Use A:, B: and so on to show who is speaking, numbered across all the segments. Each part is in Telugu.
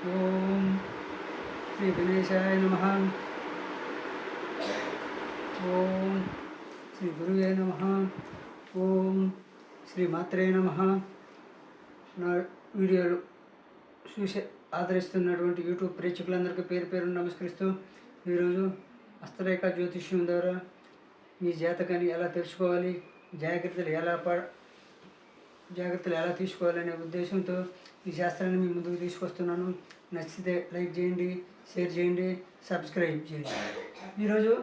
A: ఓం శ్రీ గణేశాయ నమః. ఓం శ్రీ గురువే నమః. ఓం శ్రీ మాత్రే నమః. నా వీడియోలు చూసి ఆదరిస్తున్నటువంటి యూట్యూబ్ ప్రేక్షకులందరికీ పేరు పేరు నమస్కరిస్తూ ఈరోజు హస్తరేఖ జ్యోతిష్యం ద్వారా మీ జాతకాన్ని ఎలా తెలుసుకోవాలి, జాగ్రత్తలు ఎలా తీసుకోవాలనే ఉద్దేశంతో ఈ శాస్త్రాన్ని మీ ముందుకు తీసుకొస్తున్నాను. నచ్చితే లైక్ చేయండి, షేర్ చేయండి, సబ్స్క్రైబ్ చేయండి. ఈరోజు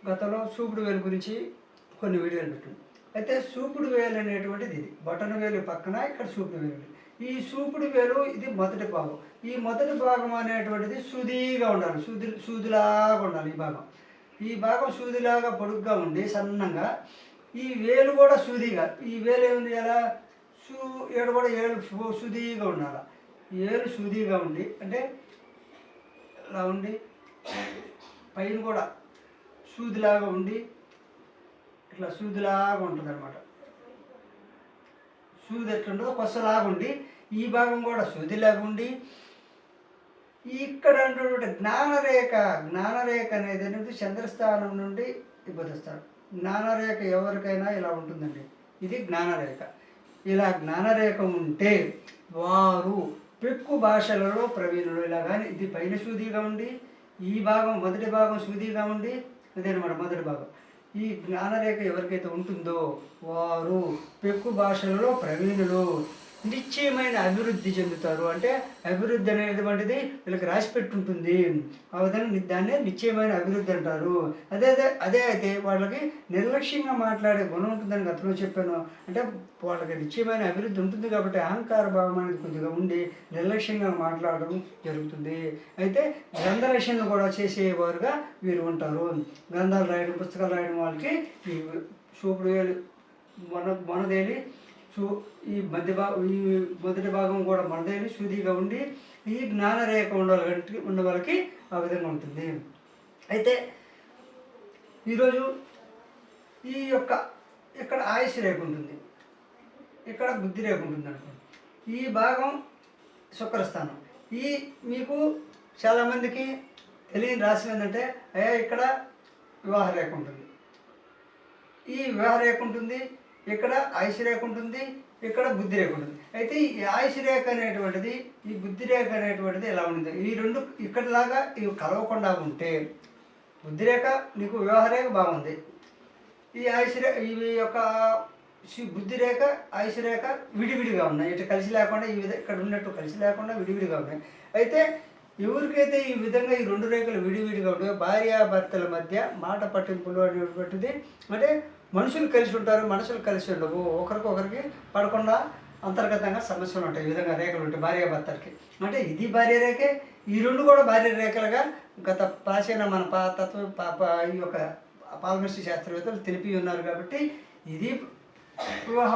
A: గతంలో చూపుడు వేలు గురించి కొన్ని వీడియోలు పెట్టాను. అయితే చూపుడు వేలు అనేటువంటిది ఇది బటన్ వేలు పక్కన ఇక్కడ చూపుడు వేలు. ఈ చూపుడు వేలు ఇది మొదటి భాగం. ఈ మొదటి భాగం అనేటువంటిది సూదిగా ఉండాలి, సూదిలాగా ఉండాలి. ఈ భాగం సూదిలాగా పొడుగ్గా ఉండి సన్నంగా, ఈ వేలు కూడా సూదిగా, ఈ వేలు ఏముంది ఎలా ఏడు కూడా ఏడు సూదిగా ఉండాలి. ఏలు సూదిగా ఉండి అంటే ఇలా ఉండి పైన కూడా సూదిలాగా ఉండి ఇట్లా సూదిలాగా ఉంటుంది అనమాట. సూది ఎట్లుంటుందో కొసలాగా ఉండి ఈ భాగం కూడా సూదిలాగా ఉండి ఇక్కడ ఉన్నటువంటి జ్ఞానరేఖ అనేది చంద్రస్థానం నుండి ఇబ్బందిస్తారు. జ్ఞానరేఖ ఎవరికైనా ఇలా ఉంటుందండి. ఇది జ్ఞానరేఖ. ఇలా జ్ఞానరేఖ ఉంటే వారు పెక్కు భాషలలో ప్రవీణులు. ఇలా కానీ ఇది పైన సూదిగా ఉండి ఈ భాగం మొదటి భాగం సూదిగా ఉండి అదేనమాట మొదటి భాగం. ఈ జ్ఞానరేఖ ఎవరికైతే ఉంటుందో వారు పెక్కు భాషలలో ప్రవీణులు, నిశ్చయమైన అభివృద్ధి చెందుతారు. అంటే అభివృద్ధి అనేటువంటిది వీళ్ళకి రాసి పెట్టుంటుంది. ఆ విధంగా దాన్నే నిశ్చయమైన అభివృద్ధి అంటారు. అదే అయితే వాళ్ళకి నిర్లక్ష్యంగా మాట్లాడే గుణం ఉంటుందని గతంలో చెప్పాను. అంటే వాళ్ళకి నిశ్చయమైన అభివృద్ధి ఉంటుంది కాబట్టి అహంకార భావం అనేది కొద్దిగా ఉండి నిర్లక్ష్యంగా మాట్లాడడం జరుగుతుంది. అయితే గ్రంథరక్షణ కూడా చేసేవారుగా వీరు ఉంటారు. గ్రంథాలు రాయడం, పుస్తకాలు రాయడం వాళ్ళకి ఈ చూపుడు వేలు మొనదేలి ఈ మొదటి భాగం కూడా మనదేలి సూదిగా ఉండి ఈ జ్ఞానరేఖ ఉన్న వాళ్ళకి ఆ విధంగా ఉంటుంది. అయితే ఈరోజు ఈ యొక్క ఇక్కడ ఆయుష్ రేఖ ఉంటుంది, ఇక్కడ బుద్ధి రేఖ ఉంటుంది అనుకోండి. ఈ భాగం శుక్రస్థానం. మీకు చాలామందికి తెలియని రాశి ఏంటంటే ఇక్కడ వివాహ రేఖ ఉంటుంది, ఈ వివాహ రేఖ ఉంటుంది, ఇక్కడ ఆయుష్ రేఖ ఉంటుంది, ఇక్కడ బుద్ధి రేఖ ఉంటుంది. అయితే ఈ ఆయుష్ రేఖ అనేటువంటిది ఈ బుద్ధి రేఖ అనేటువంటిది ఎలా ఉంటుంది, ఈ రెండు ఇక్కడలాగా ఇవి కలవకుండా ఉంటే బుద్ధి రేఖ నీకు వివాహ రేఖ బాగుంది, ఈ ఆయుష్ రేఖ ఇవి యొక్క బుద్ధి రేఖ ఆయుష్ రేఖ విడివిడిగా ఉన్నాయి. ఇటు కలిసి లేకుండా ఈ విధంగా ఇక్కడ ఉన్నట్టు కలిసి లేకుండా విడివిడిగా ఉన్నాయి. అయితే ఎవరికైతే ఈ విధంగా ఈ రెండు రేఖలు విడివిడిగా ఉంటాయో భార్యాభర్తల మధ్య మాట పట్టింపులు అనేటువంటిది, అంటే మనుషులు కలిసి ఉంటారు, మనసులు కలిసి ఉండవు, ఒకరికొకరికి పడకుండా అంతర్గతంగా సమస్యలు ఉంటాయి. ఈ విధంగా రేఖలు ఉంటాయి భార్యాభర్తలకి. అంటే ఇది భార్య రేఖే, ఈ రెండు కూడా భార్య రేఖలుగా గత ప్రాచీన మన ఈ యొక్క పాల్మర్శి శాస్త్రవేత్తలు తెలిపి ఉన్నారు. కాబట్టి ఇది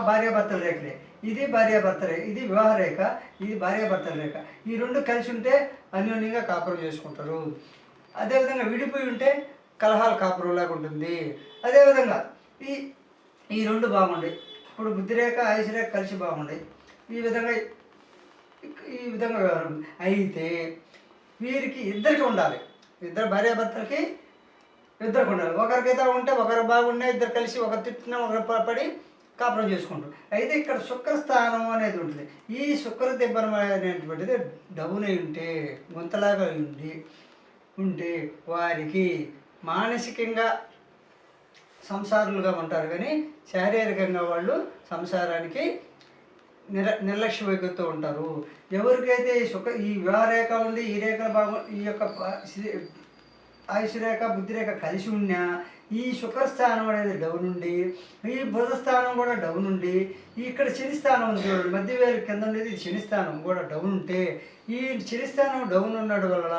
A: భార్యాభర్తల రేఖలే, ఇది భార్యాభర్త రేఖ, ఇది వివాహ రేఖ, ఇది భార్యాభర్తల రేఖ. ఈ రెండు కలిసి ఉంటే అన్యోన్యంగా కాపురం చేసుకుంటారు. అదేవిధంగా విడిపోయి ఉంటే కలహాలు కాపురంలాగా ఉంటుంది. అదేవిధంగా ఈ రెండు బాగుండే, ఇప్పుడు బుద్ధిరేఖ ఆయుష్ రేఖ కలిసి బాగుండే ఈ విధంగా వ్యవహారం. అయితే వీరికి ఇద్దరికి ఉండాలి, ఇద్దరు భార్యాభర్తలకి ఇద్దరికి ఉండాలి. ఒకరికైతే ఉంటే ఒకరు బాగుండే, ఇద్దరు కలిసి ఒకరు తిట్టినా ఒకరు పడి కాపురం చేసుకుంటారు. అయితే ఇక్కడ శుక్రస్థానం అనేది ఉంటుంది. ఈ శుక్ర దెబ్బనం అనేటువంటిది డౌన్ అయి ఉంటే గుంతలాగా ఉంటే వారికి మానసికంగా సంసారులుగా ఉంటారు, కానీ శారీరకంగా వాళ్ళు సంసారానికి నిర్లక్ష్య వైఖరితో ఉంటారు. ఎవరికైతే ఈ వివాహ రేఖ ఉంది, ఈ రేఖల భాగం ఈ యొక్క ఆయుష్ రేఖ బుద్ధి రేఖ కలిసి ఉన్నా ఈ శుక్రస్థానం అనేది డౌన్ ఉండి, ఈ బుధస్థానం కూడా డౌన్ ఉండి, ఇక్కడ శనిస్థానం ఉంది చూడండి, మధ్య వేలు కింద ఉండేది శనిస్థానం కూడా డౌన్ ఉంటే ఈ శనిస్థానం డౌన్ ఉండడం వల్ల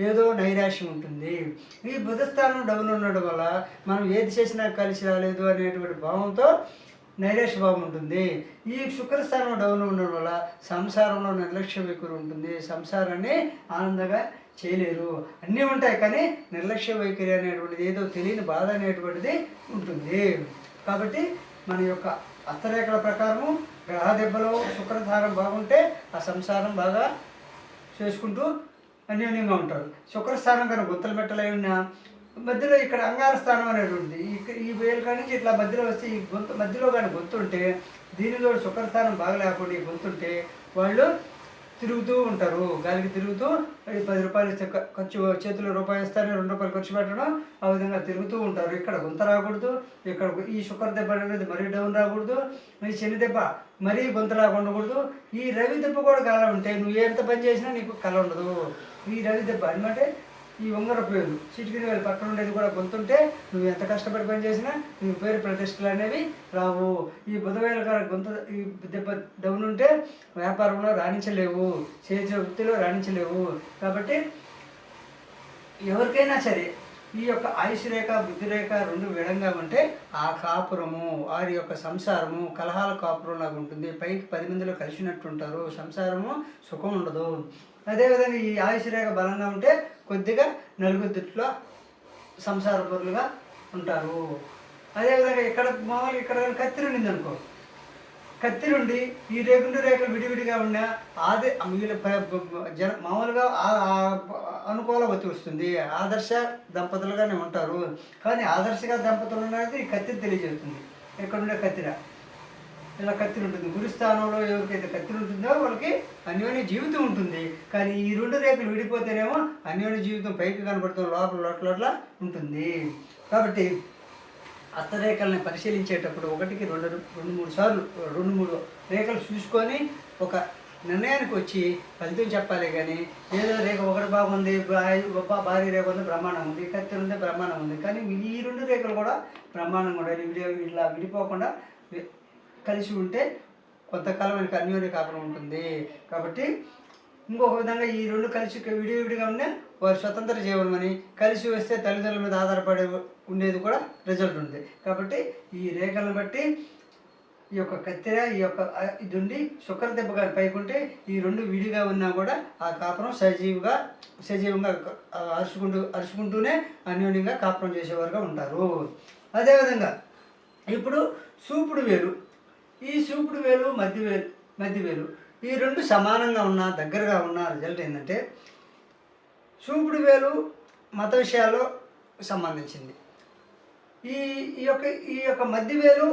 A: ఏదో నైరాశ్యం ఉంటుంది. ఈ బుధస్థానం డౌన్ ఉండడం వల్ల మనం ఏది చేసినా కలిసి రాలేదు అనేటువంటి భావంతో నైరాశ్య భావం ఉంటుంది. ఈ శుక్రస్థానం డౌన్ ఉండడం వల్ల సంసారంలో నిర్లక్ష్య వైఖరి ఉంటుంది, సంసారాన్ని ఆనందంగా చేయలేరు. అన్నీ ఉంటాయి కానీ నిర్లక్ష్య వైఖరి అనేటువంటిది, ఏదో తెలియని బాధ అనేటువంటిది ఉంటుంది. కాబట్టి మన యొక్క హస్తరేఖల ప్రకారము గ్రహ దెబ్బలో శుక్రధారం బాగుంటే ఆ సంసారం బాగా చేసుకుంటూ అన్యోన్యంగా ఉంటారు. శుక్రస్థానం కనుక గుంతలు పెట్టలై ఉన్న మధ్యలో ఇక్కడ అంగార స్థానం అనేది ఉంది. ఈ వేలు కాడి నుంచి ఇట్లా మధ్యలో వస్తే ఈ గొంతు మధ్యలో కానీ గొంతుంటే దీనిలో శుక్రస్థానం బాగా లేకుండా ఈ గొంతుంటే వాళ్ళు తిరుగుతూ ఉంటారు. గాలికి తిరుగుతూ 10 రూపాయలు ఇస్తే ఖర్చు చేతిలో రూపాయి ఇస్తారని 2 రూపాయలు ఖర్చు పెట్టడం, ఆ విధంగా తిరుగుతూ ఉంటారు. ఇక్కడ గుంత రాకూడదు, ఇక్కడ ఈ శుక్ర దెబ్బ అనేది మరీ డౌన్ రాకూడదు, ఈ శని దెబ్బ మరీ గుంతలాగా ఉండకూడదు. ఈ రవి దెబ్బ కూడా కళ ఉంటే నువ్వు ఎంత పని చేసినా నీకు కళ ఉండదు. ఈ రవి దెబ్బ అనమాట ఈ ఉంగరపు వేలు చిటికిన వేలు పక్కన ఉండేది కూడా గొంతుంటే నువ్వు ఎంత కష్టపడి పని చేసినా నీ పేరు ప్రతిష్టలు అనేవి రావు. ఈ బుధవేలు గారు గొంతు ఈ దెబ్బ డౌన్ ఉంటే వ్యాపారంలో రాణించలేవు, చేసే వృత్తిలో రాణించలేవు. కాబట్టి ఎవరికైనా సరే ఈ యొక్క ఆయుష్ రేఖ బుద్ధి రేఖ రెండు విధంగా ఉంటే ఆ కాపురము వారి యొక్క సంసారము కలహాల కాపురం లాగా ఉంటుంది. పైకి 10 మందిలో కలిసినట్టు ఉంటారు, సంసారము సుఖం ఉండదు. అదేవిధంగా ఈ ఆయుష్ రేఖ బలంగా ఉంటే కొద్దిగా నలుగురిలో సంసార పరులుగా ఉంటారు. అదేవిధంగా ఇక్కడ మామూలుగా ఇక్కడ కత్తిరి ఉండింది అనుకో, కత్తిరి ఉండి ఈ రేఖలు విడివిడిగా ఉన్నా అదే మామూలుగా అనుకూల గతి వస్తుంది. ఆదర్శ దంపతులుగానే ఉంటారు. కానీ ఆదర్శగా దంపతులు అనేది ఈ కత్తిరి తెలియజేస్తుంది. ఎక్కడుండే కత్తిర ఇలా కత్తిరి ఉంటుంది. గురుస్థానంలో ఎవరికైతే కత్తిరి ఉంటుందో వాళ్ళకి అన్యోన్య జీవితం ఉంటుంది. కానీ ఈ 2 రేఖలు విడిపోతేనేమో అన్యోన్య జీవితం పైకి కనబడుతూ లోపల ఉంటుంది. కాబట్టి హస్తరేఖల్ని పరిశీలించేటప్పుడు 1కి 2-3 సార్లు 2-3 రేఖలు చూసుకొని ఒక నిర్ణయానికి వచ్చి ఫలితం చెప్పాలి. కానీ ఏదో రేఖ ఒకటి బాగుంది, భారీ రేఖ ఉంది, బ్రహ్మాండం ఉంది, కత్తిరి ఉంది, బ్రహ్మాండం ఉంది, కానీ ఈ 2 రేఖలు కూడా బ్రహ్మాండం కూడా ఇలా విడిపోకుండా కలిసి ఉంటే కొంతకాలం మనకి అన్యోన్య కాపురం ఉంటుంది. కాబట్టి ఇంకొక విధంగా ఈ 2 కలిసి విడివిడిగా ఉండే వారు స్వతంత్ర జీవనం అని, కలిసి వస్తే తల్లిదండ్రుల మీద ఆధారపడి ఉండేది కూడా రిజల్ట్ ఉంది. కాబట్టి ఈ రేఖలను బట్టి ఈ యొక్క కత్తెర ఈ యొక్క ఇది ఉండి శుక్ర దెబ్బ గారి పైకుంటే ఈ 2 విడిగా ఉన్నా కూడా ఆ కాపురం సజీవంగా అరుచుకుంటూనే అన్యోన్యంగా కాపురం చేసేవారుగా ఉంటారు. అదేవిధంగా ఇప్పుడు చూపుడు వేలు, ఈ చూపుడు వేలు మధ్య వేలు ఈ 2 సమానంగా ఉన్న దగ్గరగా ఉన్న రిజల్ట్ ఏంటంటే చూపుడు వేలు మత విషయాల్లో సంబంధించింది. ఈ యొక్క మధ్య వేలు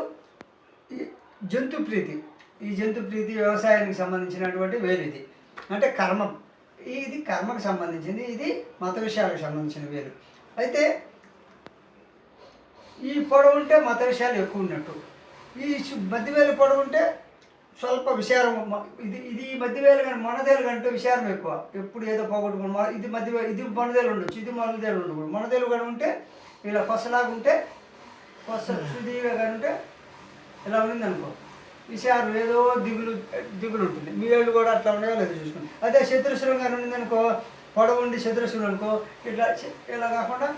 A: జంతు ప్రీతి, ఈ జంతు ప్రీతి వ్యవసాయానికి సంబంధించినటువంటి వేలు. ఇది అంటే కర్మం, ఇది కర్మకు సంబంధించింది, ఇది మత విషయాలకు సంబంధించిన వేలు. అయితే ఈ పొడవు ఉంటే మత విషయాలు ఎక్కువ ఉన్నట్టు, ఈ మధ్యవేలు పొడవు ఉంటే స్వల్ప విచారం. ఇది మధ్యవేలు కానీ మొనదేలు కంటే విచారం ఎక్కువ. ఎప్పుడు ఏదో పోగొట్టుకున్నా ఇది ఇది మొనదేలు ఉండొచ్చు, ఇది మొనదేలు ఉండకూడదు. మొనదేలు కానీ ఉంటే ఇలా కొసలాగా ఉంటే శుద్ధిగా కానీ ఉంటే ఇలా ఉండింది అనుకో విచారం, ఏదో దిగులు ఉంటుంది. మీ ఏళ్ళు కూడా అట్లా ఉన్నాయో లేదో చూసుకోండి. అదే శత్రుశ్రం కానీ ఉండింది అనుకో, పొడవు ఉండి శత్రుశ్రం అనుకో ఇలా కాకుండా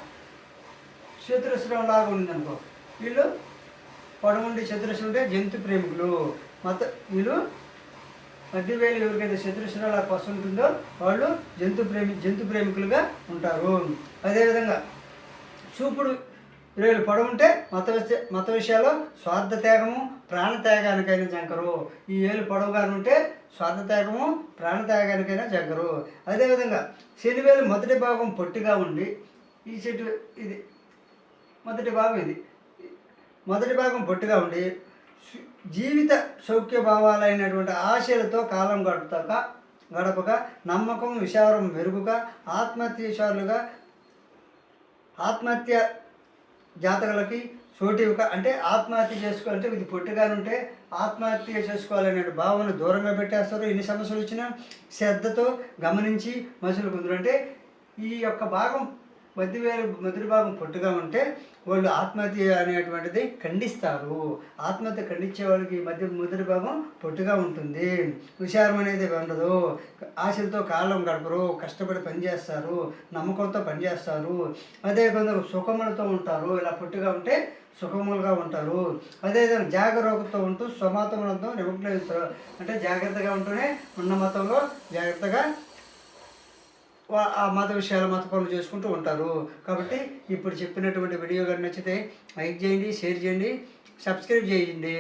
A: శత్రుశ్రం లాగా ఉండింది అనుకో, వీళ్ళు పొడవుండి శత్రుశ్రం ఉంటే జంతు ప్రేమికులు. వీళ్ళు మధ్యవేలు ఎవరికైతే శత్రుశ్రాల పసు ఉంటుందో వాళ్ళు జంతు ప్రేమికులుగా ఉంటారు. అదేవిధంగా చూపుడు వేలు పొడవుంటే మత విషయాల్లో స్వార్థ త్యాగము ప్రాణత్యాగానికైనా జంకరు. ఈ ఏళ్ళు పొడవుగా ఉంటే స్వార్థ త్యాగము ప్రాణత్యాగానికైనా జంకరు. అదేవిధంగా శనివేలు మొదటి భాగం పొట్టిగా ఉండి ఈ చెట్టు ఇది మొదటి భాగం పొట్టిగా ఉండి జీవిత సౌఖ్య భావాలైనటువంటి ఆశలతో కాలం గడపక నమ్మకం విచారం మెరుగుక ఆత్మహత్య జాతకులకి చోటివ్వక, అంటే ఆత్మహత్య చేసుకోవాలంటే ఇది పొట్టిగానుంటే ఆత్మహత్య చేసుకోవాలనే భావన దూరంగా పెట్టేస్తారు. ఎన్ని సమస్యలు వచ్చినా శ్రద్ధతో గమనించి మనుషులు కొందరు అంటే ఈ యొక్క భాగం మొదటి భాగం పొట్టుగా ఉంటే వాళ్ళు ఆత్మహత్య అనేటువంటిది ఖండిస్తారు. ఆత్మహత్య ఖండించే వాళ్ళకి మొదటి భాగం పొట్టుగా ఉంటుంది. విచారం అనేది ఉండదు. ఆశలతో కాలం గడపరు, కష్టపడి పనిచేస్తారు, నమ్మకంతో పనిచేస్తారు. అదే కొందరు సుఖములతో ఉంటారు. ఇలా పొట్టుగా ఉంటే సుఖములుగా ఉంటారు. అదేవిధంగా జాగరూకతో ఉంటూ స్వమతంతో నిమగ్నమవుతారు. అంటే జాగ్రత్తగా ఉంటూనే ఉన్న మతంలో జాగ్రత్తగా ఆ మత విషయాలు మత పనులు చేసుకుంటూ ఉంటారు. కాబట్టి ఇప్పుడు చెప్పినటువంటి వీడియో కానీ నచ్చితే లైక్ చేయండి, షేర్ చేయండి, సబ్స్క్రైబ్ చేయండి.